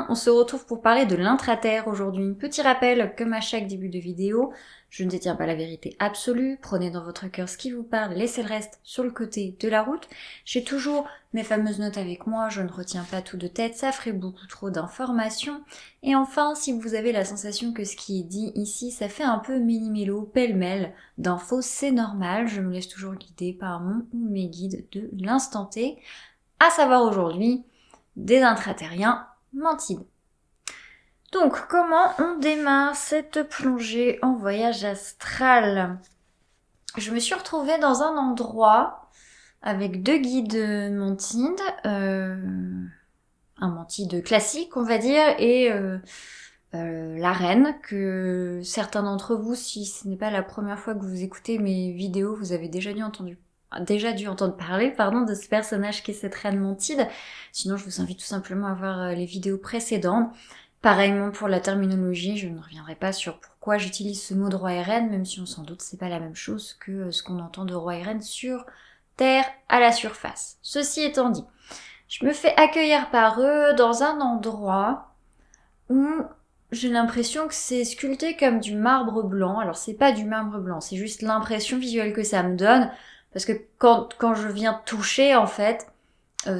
On se retrouve pour parler de l'intraterre aujourd'hui. Petit rappel, comme à chaque début de vidéo, je ne détiens pas la vérité absolue, prenez dans votre cœur ce qui vous parle, laissez le reste sur le côté de la route. J'ai toujours mes fameuses notes avec moi, je ne retiens pas tout de tête, ça ferait beaucoup trop d'informations. Et enfin, si vous avez la sensation que ce qui est dit ici, ça fait un peu méli-mélo, pêle-mêle d'infos, c'est normal, je me laisse toujours guider par mon ou mes guides de l'instant T, à savoir aujourd'hui des intraterriens mantides. Donc, comment on démarre cette plongée en voyage astral? Je me suis retrouvée dans un endroit avec deux guides mantides, un mantide classique, on va dire, et la reine, que certains d'entre vous, si ce n'est pas la première fois que vous écoutez mes vidéos, vous avez déjà dû entendre parler, de ce personnage qui est cette reine mantide. Sinon, je vous invite tout simplement à voir les vidéos précédentes. Pareillement pour la terminologie, je ne reviendrai pas sur pourquoi j'utilise ce mot de roi et reine, même si on s'en doute, c'est pas la même chose que ce qu'on entend de roi et reine sur terre à la surface. Ceci étant dit, je me fais accueillir par eux dans un endroit où j'ai l'impression que c'est sculpté comme du marbre blanc. Alors c'est pas du marbre blanc, c'est juste l'impression visuelle que ça me donne, parce que quand je viens toucher en fait,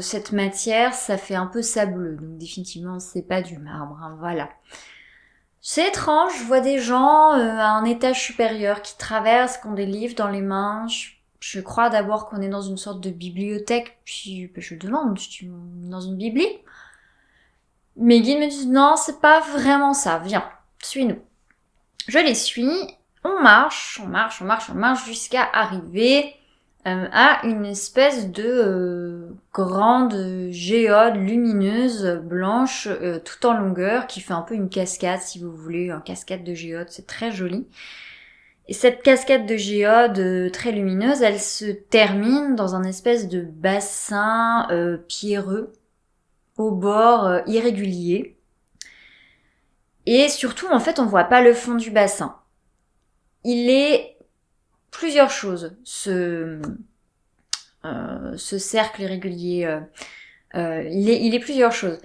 cette matière, ça fait un peu sableux, donc définitivement c'est pas du marbre, hein, voilà. C'est étrange, je vois des gens à un étage supérieur qui traversent, qui ont des livres dans les mains. Je crois d'abord qu'on est dans une sorte de bibliothèque, puis je demande, je suis dans une bibli. Mes guides me disent non, c'est pas vraiment ça, viens, suis-nous. Je les suis, on marche jusqu'à arriver à une espèce de grande géode lumineuse blanche tout en longueur qui fait un peu une cascade si vous voulez, une cascade de géode, c'est très joli. Et cette cascade de géode très lumineuse, elle se termine dans un espèce de bassin pierreux au bord irrégulier. Et surtout, en fait, on voit pas le fond du bassin. Il est plusieurs choses, ce cercle irrégulier. Il est plusieurs choses.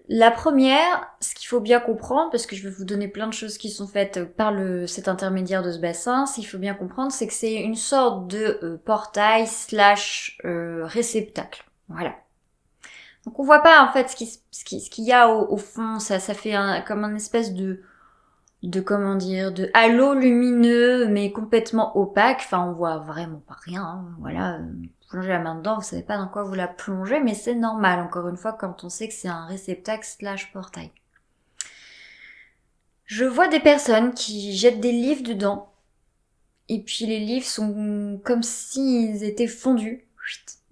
La première, ce qu'il faut bien comprendre, parce que je vais vous donner plein de choses qui sont faites par cet intermédiaire de ce bassin, ce qu'il faut bien comprendre, c'est que c'est une sorte de portail / réceptacle. Voilà. Donc on voit pas en fait ce qu'il y a au fond, ça fait comme un espèce de halo lumineux mais complètement opaque. Enfin, on voit vraiment pas rien, hein. Voilà, plongez la main dedans, vous savez pas dans quoi vous la plongez, mais c'est normal, encore une fois, quand on sait que c'est un réceptacle / portail. Je vois des personnes qui jettent des livres dedans, et puis les livres sont comme s'ils étaient fondus,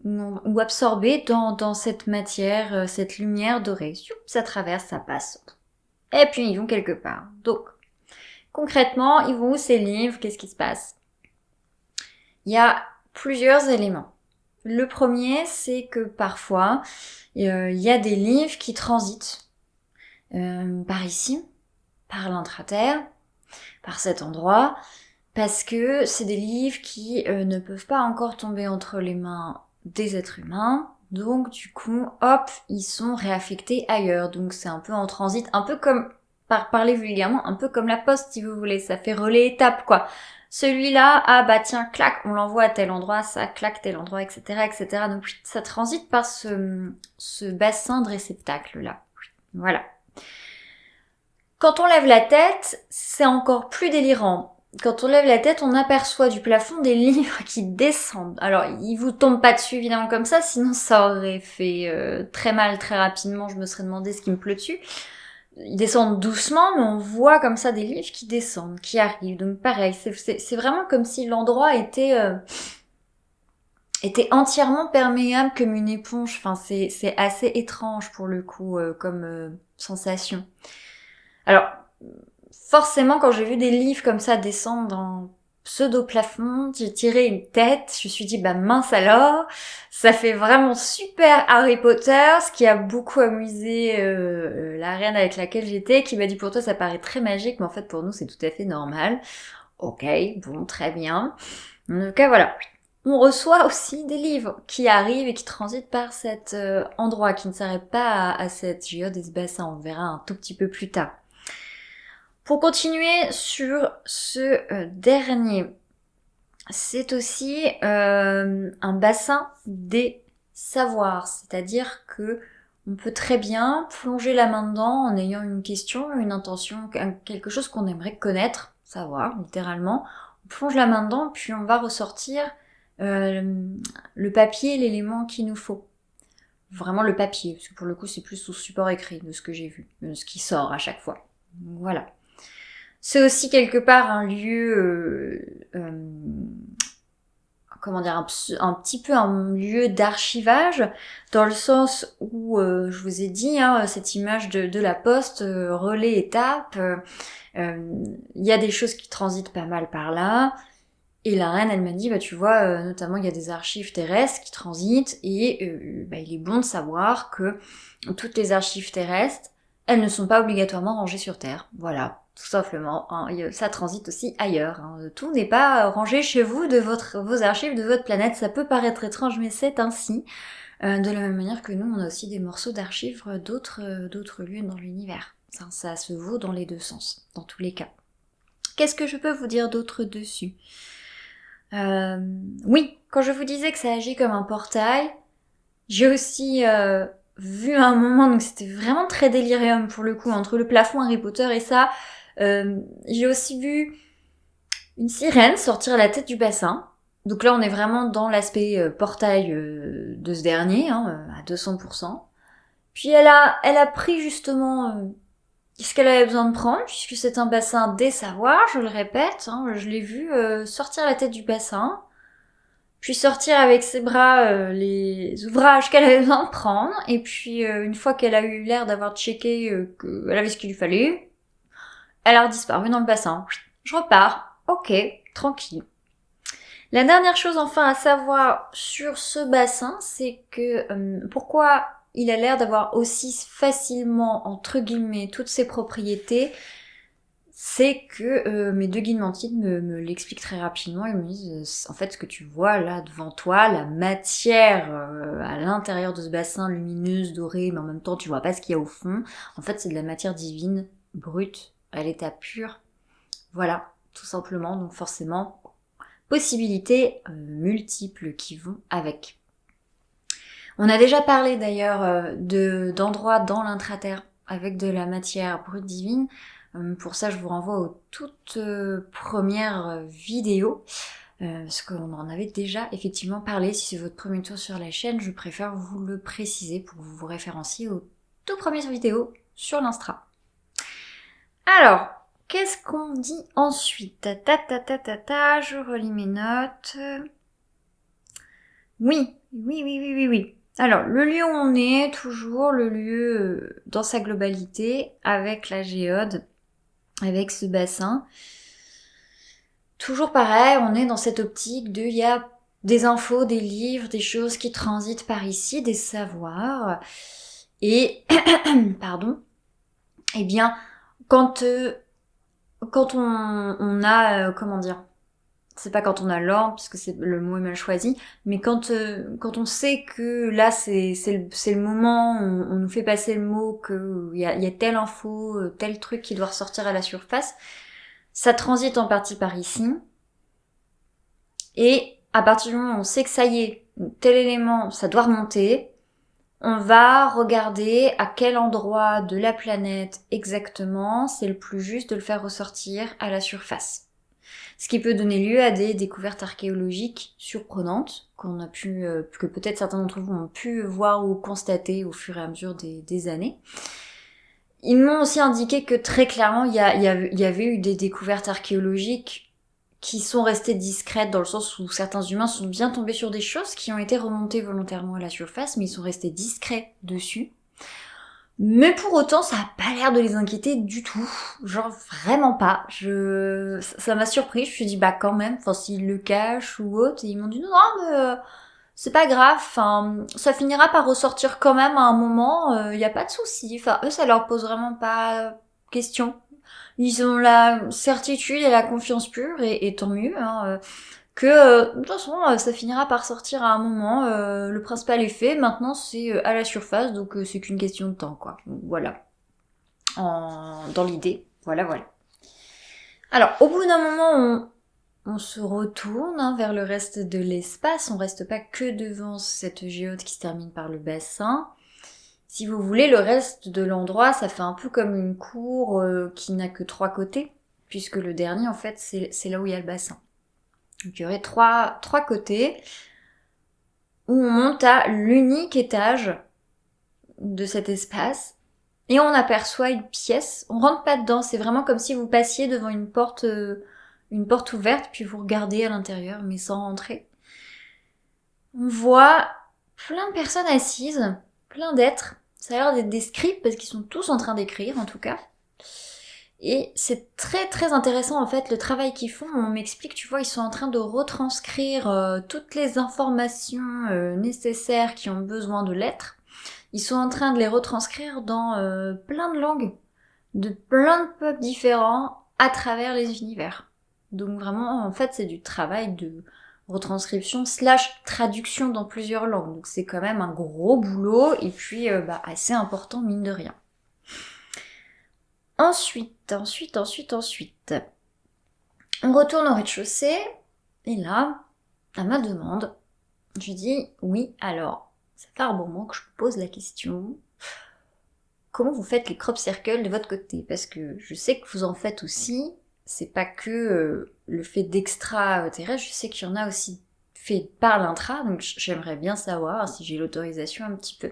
ou absorbés dans cette matière, cette lumière dorée. Ça traverse, ça passe. Et puis ils vont quelque part. Donc, concrètement, ils vont où ces livres? Qu'est-ce qui se passe? Il y a plusieurs éléments. Le premier, c'est que parfois, il y a des livres qui transitent par ici, par l'intraterre, par cet endroit, parce que c'est des livres qui ne peuvent pas encore tomber entre les mains des êtres humains. Donc du coup, hop, ils sont réaffectés ailleurs. Donc c'est un peu en transit, un peu comme, parler vulgairement, un peu comme la poste si vous voulez. Ça fait relais étape quoi. Celui-là, ah bah tiens, clac, on l'envoie à tel endroit, ça claque tel endroit, etc., etc. Donc ça transite par ce bassin de réceptacle là. Voilà. Quand on lève la tête, c'est encore plus délirant. Quand on lève la tête, on aperçoit du plafond des livres qui descendent. Alors, ils vous tombent pas dessus évidemment comme ça, sinon ça aurait fait très mal très rapidement, je me serais demandé ce qui me pleut dessus. Ils descendent doucement, mais on voit comme ça des livres qui descendent, qui arrivent. Donc pareil, c'est vraiment comme si l'endroit était entièrement perméable comme une éponge. Enfin, c'est assez étrange pour le coup comme sensation. Alors, forcément, quand j'ai vu des livres comme ça descendre dans pseudo-plafond, j'ai tiré une tête, je me suis dit, bah mince alors, ça fait vraiment super Harry Potter, ce qui a beaucoup amusé la reine avec laquelle j'étais, qui m'a dit, pour toi ça paraît très magique, mais en fait pour nous c'est tout à fait normal. Ok, bon, très bien. En tout cas, voilà. on reçoit aussi des livres qui arrivent et qui transitent par cet endroit, qui ne s'arrêtent pas à cette géode et ce bassin. On verra un tout petit peu plus tard. Pour continuer sur ce dernier, c'est aussi un bassin des savoirs, c'est-à-dire que on peut très bien plonger la main dedans en ayant une question, une intention, quelque chose qu'on aimerait connaître, savoir, littéralement. On plonge la main dedans, puis on va ressortir le papier, l'élément qu'il nous faut. Vraiment le papier, parce que pour le coup c'est plus sous support écrit de ce que j'ai vu, de ce qui sort à chaque fois. Voilà. C'est aussi quelque part un lieu, comment dire, un petit peu un lieu d'archivage, dans le sens où, je vous ai dit, hein, cette image de la poste, relais étape, il y a des choses qui transitent pas mal par là, et la reine, elle m'a dit, bah tu vois, notamment il y a des archives terrestres qui transitent, et bah, il est bon de savoir que toutes les archives terrestres, elles ne sont pas obligatoirement rangées sur Terre, voilà. Tout simplement, hein, ça transite aussi ailleurs. Hein. Tout n'est pas rangé chez vous de vos archives de votre planète. Ça peut paraître étrange, mais c'est ainsi. De la même manière que nous, on a aussi des morceaux d'archives d'autres lieux dans l'univers. Ça se vaut dans les deux sens, dans tous les cas. Qu'est-ce que je peux vous dire d'autre dessus ? Oui, quand je vous disais que ça agit comme un portail, j'ai aussi vu à un moment, donc c'était vraiment très délirium pour le coup, entre le plafond Harry Potter et ça, j'ai aussi vu une sirène sortir la tête du bassin. Donc là, on est vraiment dans l'aspect portail de ce dernier, hein, à 200%. Puis elle a pris justement ce qu'elle avait besoin de prendre, puisque c'est un bassin des savoirs, je le répète. Hein, je l'ai vu sortir la tête du bassin, puis sortir avec ses bras les ouvrages qu'elle avait besoin de prendre, et puis une fois qu'elle a eu l'air d'avoir checké qu'elle avait ce qu'il lui fallait, elle a disparu dans le bassin. Je repars. Ok, tranquille. La dernière chose enfin à savoir sur ce bassin, c'est que pourquoi il a l'air d'avoir aussi facilement, entre guillemets, toutes ses propriétés, c'est que mes deux guides mantides me l'expliquent très rapidement. Ils me disent, en fait, ce que tu vois là devant toi, la matière à l'intérieur de ce bassin, lumineuse, dorée, mais en même temps tu vois pas ce qu'il y a au fond, en fait c'est de la matière divine, brute, à l'état pur. Voilà, tout simplement. Donc forcément, possibilités multiples qui vont avec. On a déjà parlé d'ailleurs d'endroits dans l'intraterre avec de la matière brute divine. Pour ça, je vous renvoie aux toutes premières vidéos, parce qu'on en avait déjà effectivement parlé. Si c'est votre premier tour sur la chaîne, je préfère vous le préciser pour vous référencier aux toutes premières vidéos sur l'Instra. Alors, qu'est-ce qu'on dit ensuite ? Je relis mes notes. Oui. Alors, le lieu où on est, toujours le lieu dans sa globalité, avec la géode, avec ce bassin. Toujours pareil, on est dans cette optique de, il y a des infos, des livres, des choses qui transitent par ici, des savoirs. Et, pardon, eh bien, quand on a, comment dire, c'est pas quand on a l'ordre, puisque le mot est mal choisi, mais quand on sait que là c'est le moment, on nous fait passer le mot qu'il y a telle info, tel truc qui doit ressortir à la surface, ça transite en partie par ici, et à partir du moment où on sait que ça y est, tel élément, ça doit remonter, on va regarder à quel endroit de la planète exactement c'est le plus juste de le faire ressortir à la surface. Ce qui peut donner lieu à des découvertes archéologiques surprenantes qu'on a pu, que peut-être certains d'entre vous ont pu voir ou constater au fur et à mesure des années. Ils m'ont aussi indiqué que très clairement, il y avait eu des découvertes archéologiques qui sont restées discrètes dans le sens où certains humains sont bien tombés sur des choses qui ont été remontées volontairement à la surface, mais ils sont restés discrets dessus. Mais pour autant, ça a pas l'air de les inquiéter du tout. Genre, vraiment pas. Ça m'a surpris. Je me suis dit, bah, quand même, enfin, s'ils le cachent ou autre, et ils m'ont dit, non, mais c'est pas grave, enfin, ça finira par ressortir quand même à un moment, y a pas de souci. Enfin, eux, ça leur pose vraiment pas question. Ils ont la certitude et la confiance pure, et tant mieux, hein. que de toute façon ça finira par sortir à un moment, le principal est fait, maintenant c'est à la surface, donc c'est qu'une question de temps quoi. Voilà, dans l'idée, voilà. Alors au bout d'un moment on se retourne vers le reste de l'espace, on reste pas que devant cette géote qui se termine par le bassin. Si vous voulez, le reste de l'endroit, ça fait un peu comme une cour qui n'a que 3 côtés, puisque le dernier, en fait, c'est là où il y a le bassin. Donc il y aurait trois côtés, où on monte à l'unique étage de cet espace, et on aperçoit une pièce. On rentre pas dedans, c'est vraiment comme si vous passiez devant une porte ouverte, puis vous regardez à l'intérieur, mais sans rentrer. On voit plein de personnes assises, plein d'êtres. Ça a l'air d'être des scripts parce qu'ils sont tous en train d'écrire en tout cas. Et c'est très très intéressant en fait le travail qu'ils font. On m'explique, tu vois, ils sont en train de retranscrire toutes les informations nécessaires qui ont besoin de l'être. Ils sont en train de les retranscrire dans plein de langues, de plein de peuples différents à travers les univers. Donc vraiment, en fait, c'est du travail de retranscription / traduction dans plusieurs langues. Donc c'est quand même un gros boulot et puis assez important mine de rien. Ensuite, on retourne au rez-de-chaussée et là, à ma demande, je dis oui, alors, ça fait un bon moment que je vous pose la question. Comment vous faites les crop circles de votre côté? Parce que je sais que vous en faites aussi. C'est pas que le fait d'extraterrestre, je sais qu'il y en a aussi fait par l'intra, donc j'aimerais bien savoir si j'ai l'autorisation un petit peu.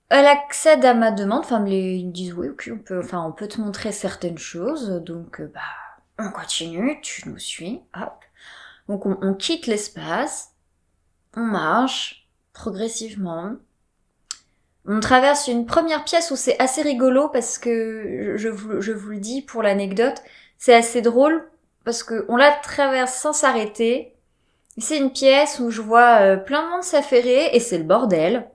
Elle accède à ma demande, enfin ils me disent oui, ok, on peut te montrer certaines choses, donc on continue, tu nous suis, hop. Donc on quitte l'espace, on marche progressivement. On traverse une première pièce où c'est assez rigolo parce que, je vous le dis pour l'anecdote, c'est assez drôle parce que on la traverse sans s'arrêter. C'est une pièce où je vois plein de monde s'affairer et c'est le bordel.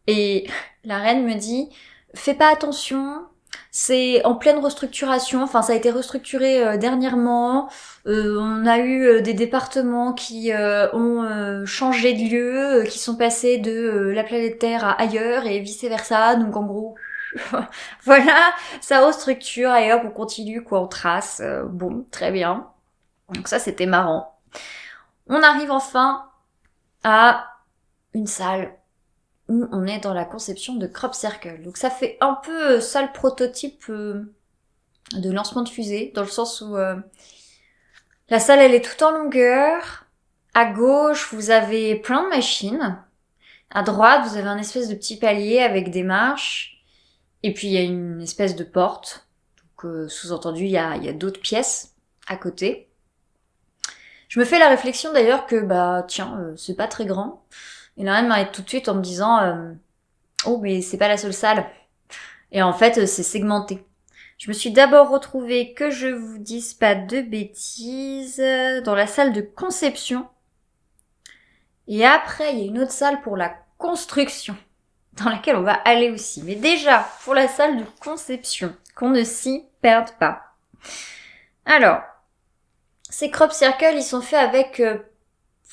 Et la reine me dit, fais pas attention, c'est en pleine restructuration, enfin ça a été restructuré dernièrement, on a eu des départements qui ont changé de lieu, qui sont passés de la planète Terre à ailleurs et vice versa, donc en gros, voilà, ça restructure et hop on continue quoi, on trace, bon, très bien. Donc ça c'était marrant. On arrive enfin à une salle où on est dans la conception de crop circle. Donc ça fait un peu ça le prototype de lancement de fusée, dans le sens où la salle elle est toute en longueur. À gauche vous avez plein de machines. À droite vous avez un espèce de petit palier avec des marches. Et puis il y a une espèce de porte. Donc sous-entendu il y a d'autres pièces à côté. Je me fais la réflexion d'ailleurs que c'est pas très grand. Et la reine m'arrête tout de suite en me disant oh mais c'est pas la seule salle. Et en fait c'est segmenté. Je me suis d'abord retrouvée, que je vous dise pas de bêtises, dans la salle de conception. Et après il y a une autre salle pour la construction, dans laquelle on va aller aussi. Mais déjà, pour la salle de conception, qu'on ne s'y perde pas. Alors, ces crop circles, ils sont faits avec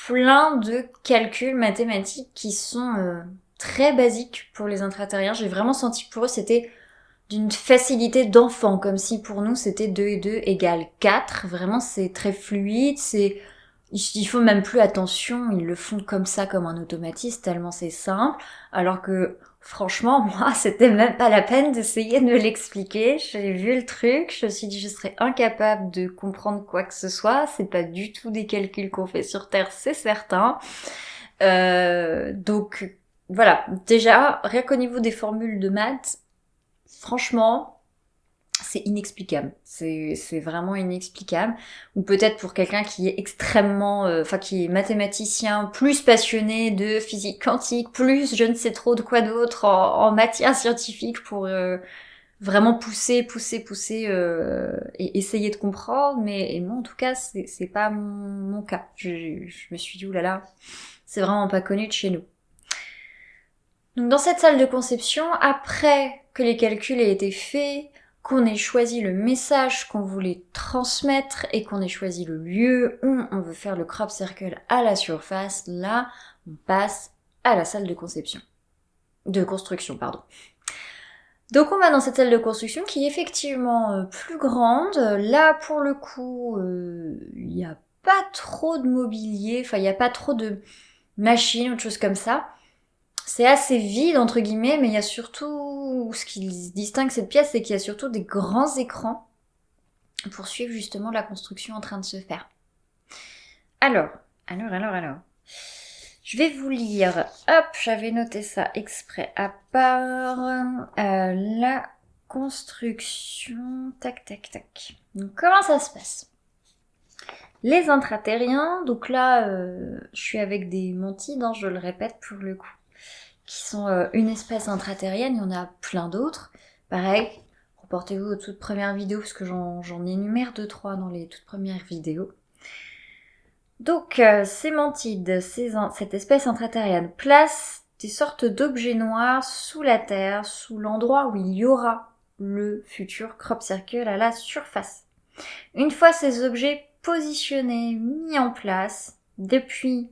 plein de calculs mathématiques qui sont très basiques pour les intraterriens. J'ai vraiment senti que pour eux, c'était d'une facilité d'enfant, comme si pour nous, c'était 2 et 2 égale 4. Vraiment, c'est très fluide, ils font même plus attention, ils le font comme ça, comme un automatisme, tellement c'est simple. Alors que, franchement, moi, c'était même pas la peine d'essayer de me l'expliquer. J'ai vu le truc, je me suis dit, je serais incapable de comprendre quoi que ce soit. C'est pas du tout des calculs qu'on fait sur Terre, c'est certain. Donc, voilà. Déjà, rien qu'au niveau des formules de maths, franchement, c'est inexplicable. C'est vraiment inexplicable. Ou peut-être pour quelqu'un qui est extrêmement, qui est mathématicien, plus passionné de physique quantique, plus je ne sais trop de quoi d'autre en matière scientifique pour vraiment pousser et essayer de comprendre. Mais moi, en tout cas, c'est pas mon cas. Je me suis dit, oulala, c'est vraiment pas connu de chez nous. Donc dans cette salle de conception, après que les calculs aient été faits, qu'on ait choisi le message qu'on voulait transmettre et qu'on ait choisi le lieu où on veut faire le crop circle à la surface, là, on passe à la salle de construction, pardon. Donc on va dans cette salle de construction qui est effectivement plus grande. Là, pour le coup, il n'y a pas trop de mobilier, enfin il n'y a pas trop de machines ou de choses comme ça. C'est assez vide entre guillemets, mais il y a surtout, ce qui distingue cette pièce, c'est qu'il y a surtout des grands écrans pour suivre justement la construction en train de se faire. Alors. Je vais vous lire, hop, j'avais noté ça exprès à part, la construction, tac. Donc comment ça se passe? Les intraterriens, donc là, je suis avec des mantides, je le répète pour le coup, qui sont une espèce intraterrienne, il y en a plein d'autres. Pareil, reportez-vous aux toutes premières vidéos, parce que j'en énumère 2-3 dans les toutes premières vidéos. Donc, ces mantides, cette espèce intraterrienne, place des sortes d'objets noirs sous la terre, sous l'endroit où il y aura le futur crop circle à la surface. Une fois ces objets positionnés, mis en place, depuis,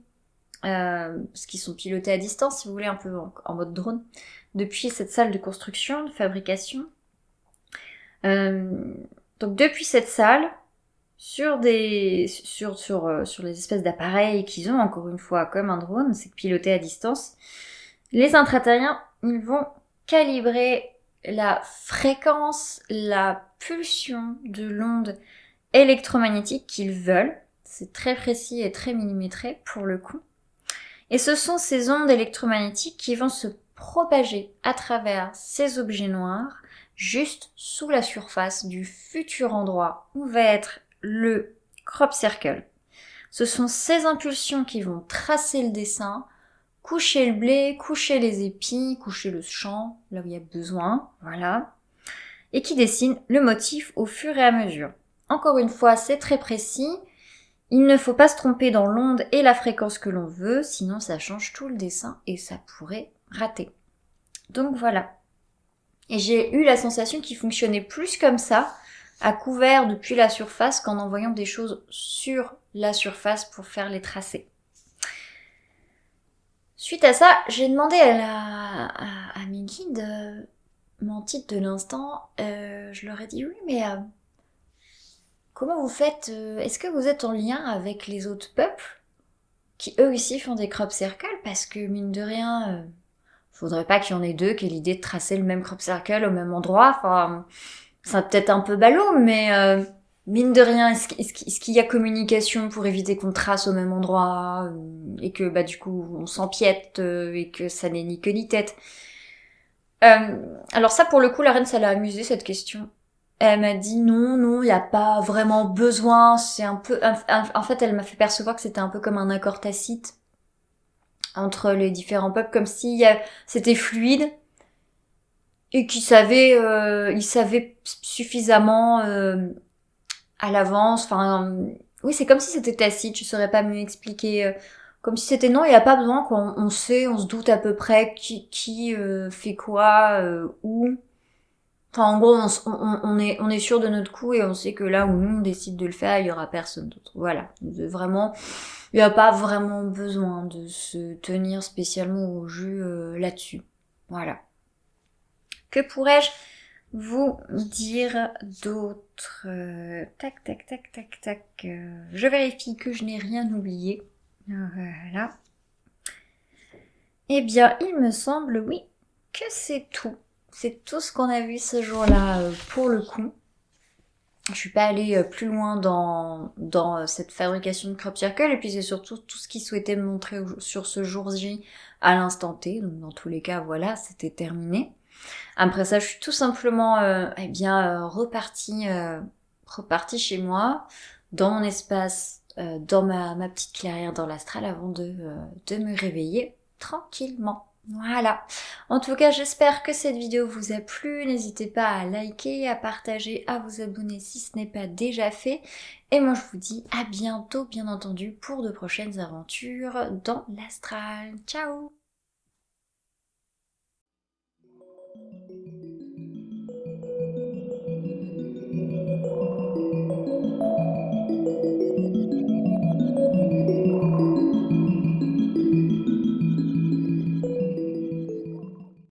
parce qu'ils sont pilotés à distance, si vous voulez, un peu en mode drone, depuis cette salle de construction, de fabrication. Donc, depuis cette salle, sur les espèces d'appareils qu'ils ont, encore une fois, comme un drone, c'est piloté à distance, les intraterriens, ils vont calibrer la fréquence, la pulsion de l'onde électromagnétique qu'ils veulent. C'est très précis et très millimétré pour le coup. Et ce sont ces ondes électromagnétiques qui vont se propager à travers ces objets noirs, juste sous la surface du futur endroit où va être le crop circle. Ce sont ces impulsions qui vont tracer le dessin, coucher le blé, coucher les épis, coucher le champ, là où il y a besoin, voilà, et qui dessinent le motif au fur et à mesure. Encore une fois, c'est très précis. Il ne faut pas se tromper dans l'onde et la fréquence que l'on veut, sinon ça change tout le dessin et ça pourrait rater. Donc voilà. Et j'ai eu la sensation qu'il fonctionnait plus comme ça, à couvert depuis la surface, qu'en envoyant des choses sur la surface pour faire les tracés. Suite à ça, j'ai demandé à mes guides, mantides de l'instant, je leur ai dit oui, mais comment vous faites, est-ce que vous êtes en lien avec les autres peuples qui eux aussi font des crop circles? Parce que mine de rien, faudrait pas qu'il y en ait deux qui aient l'idée de tracer le même crop circle au même endroit. Enfin, c'est peut-être un peu ballot, mais mine de rien, est-ce qu'il y a communication pour éviter qu'on trace au même endroit et que bah du coup on s'empiète et que ça n'est ni queue ni tête. Alors ça pour le coup la reine ça l'a amusé cette question. Elle m'a dit non, il n'y a pas vraiment besoin, c'est un peu... En fait, elle m'a fait percevoir que c'était un peu comme un accord tacite entre les différents peuples, comme si c'était fluide et qu'ils savaient, ils savaient suffisamment à l'avance. Enfin, oui, c'est comme si c'était tacite, je saurais pas mieux expliquer. Comme si c'était non, il n'y a pas besoin, quoi. On sait, on se doute à peu près qui fait quoi, où. Enfin, en gros, on est sûr de notre coup et on sait que là où nous on décide de le faire, il y aura personne d'autre. Voilà. Vraiment, il n'y a pas vraiment besoin de se tenir spécialement au jus là-dessus. Voilà. Que pourrais-je vous dire d'autre? Tac. Je vérifie que je n'ai rien oublié. Voilà. Eh bien, il me semble, oui, que c'est tout. C'est tout ce qu'on a vu ce jour-là pour le coup. Je suis pas allée plus loin dans cette fabrication de crop circle et puis c'est surtout tout ce qu'ils souhaitaient me montrer sur ce jour J à l'instant T. Donc dans tous les cas, voilà, c'était terminé. Après ça, je suis tout simplement repartie chez moi, dans mon espace, dans ma petite clairière dans l'astral avant de me réveiller tranquillement. Voilà. En tout cas, j'espère que cette vidéo vous a plu. N'hésitez pas à liker, à partager, à vous abonner si ce n'est pas déjà fait. Et moi, je vous dis à bientôt, bien entendu, pour de prochaines aventures dans l'astral. Ciao!